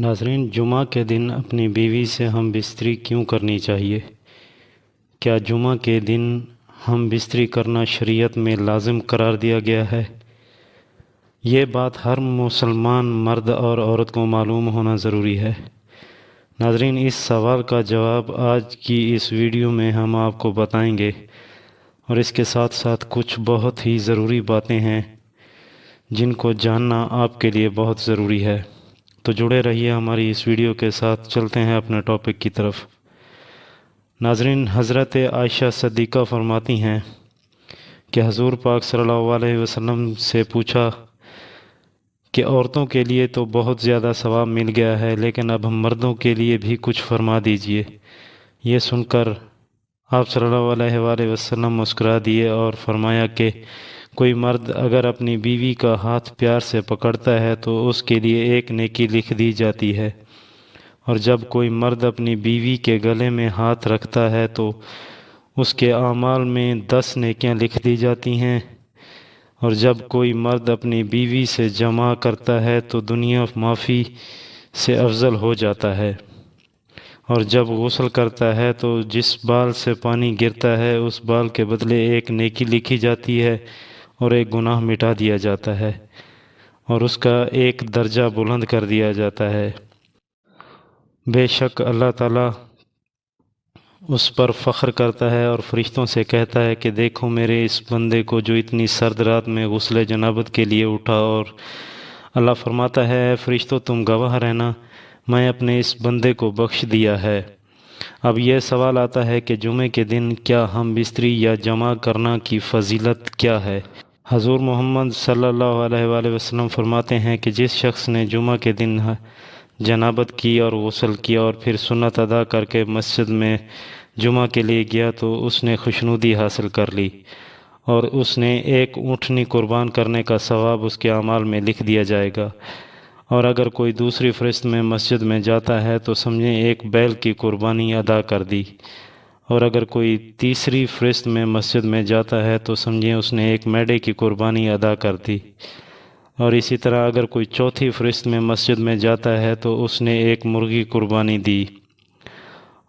ناظرین، جمعہ کے دن اپنی بیوی سے ہم بستری کیوں کرنی چاہیے؟ کیا جمعہ کے دن ہم بستری کرنا شریعت میں لازم قرار دیا گیا ہے؟ یہ بات ہر مسلمان مرد اور عورت کو معلوم ہونا ضروری ہے۔ ناظرین، اس سوال کا جواب آج کی اس ویڈیو میں ہم آپ کو بتائیں گے، اور اس کے ساتھ ساتھ کچھ بہت ہی ضروری باتیں ہیں جن کو جاننا آپ کے لیے بہت ضروری ہے۔ تو جڑے رہیے ہماری اس ویڈیو کے ساتھ۔ چلتے ہیں اپنے ٹاپک کی طرف۔ ناظرین، حضرت عائشہ صدیقہ فرماتی ہیں کہ حضور پاک صلی اللہ علیہ وسلم سے پوچھا کہ عورتوں کے لیے تو بہت زیادہ ثواب مل گیا ہے، لیکن اب ہم مردوں کے لیے بھی کچھ فرما دیجئے۔ یہ سن کر آپ صلی اللہ علیہ وآلہ وسلم مسکرا دیے اور فرمایا کہ کوئی مرد اگر اپنی بیوی کا ہاتھ پیار سے پکڑتا ہے تو اس کے لیے ایک نیکی لکھ دی جاتی ہے، اور جب کوئی مرد اپنی بیوی کے گلے میں ہاتھ رکھتا ہے تو اس کے اعمال میں 10 نیکیاں لکھ دی جاتی ہیں، اور جب کوئی مرد اپنی بیوی سے جمع کرتا ہے تو دنیا معافی سے افضل ہو جاتا ہے، اور جب غسل کرتا ہے تو جس بال سے پانی گرتا ہے اس بال کے بدلے ایک نیکی لکھی جاتی ہے اور ایک گناہ مٹا دیا جاتا ہے، اور اس کا ایک درجہ بلند کر دیا جاتا ہے۔ بے شک اللہ تعالیٰ اس پر فخر کرتا ہے اور فرشتوں سے کہتا ہے کہ دیکھو میرے اس بندے کو جو اتنی سرد رات میں غسل جنابت کے لیے اٹھا، اور اللہ فرماتا ہے اے فرشتوں تم گواہ رہنا، میں اپنے اس بندے کو بخش دیا ہے۔ اب یہ سوال آتا ہے کہ جمعے کے دن کیا ہم بستری یا جمع کرنا کی فضیلت کیا ہے؟ حضور محمد صلی اللہ علیہ وآلہ وسلم فرماتے ہیں کہ جس شخص نے جمعہ کے دن جنابت کی اور غسل کیا اور پھر سنت ادا کر کے مسجد میں جمعہ کے لیے گیا تو اس نے خوشنودی حاصل کر لی، اور اس نے ایک اونٹنی قربان کرنے کا ثواب اس کے اعمال میں لکھ دیا جائے گا، اور اگر کوئی دوسری فرست میں مسجد میں جاتا ہے تو سمجھیں ایک بیل کی قربانی ادا کر دی، اور اگر کوئی تیسری فرست میں مسجد میں جاتا ہے تو سمجھیں اس نے ایک میڑے کی قربانی ادا کر دی، اور اسی طرح اگر کوئی چوتھی فرست میں مسجد میں جاتا ہے تو اس نے ایک مرغی قربانی دی،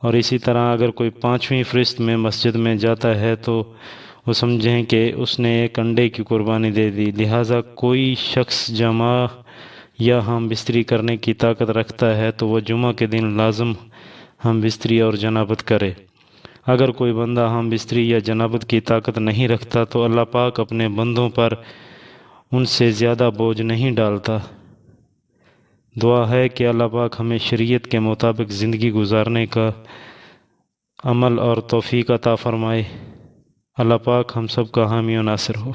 اور اسی طرح اگر کوئی 5ویں فرست میں مسجد میں جاتا ہے تو وہ سمجھیں کہ اس نے ایک انڈے کی قربانی دے دی۔ لہٰذا کوئی شخص جمع یا ہم بستری کرنے کی طاقت رکھتا ہے تو وہ جمعہ کے دن لازم ہم بستری اور جنابت کرے۔ اگر کوئی بندہ ہم بستری یا جنابت کی طاقت نہیں رکھتا تو اللہ پاک اپنے بندوں پر ان سے زیادہ بوجھ نہیں ڈالتا۔ دعا ہے کہ اللہ پاک ہمیں شریعت کے مطابق زندگی گزارنے کا عمل اور توفیق عطا فرمائے۔ اللہ پاک ہم سب کا حامی و ناصر ہو۔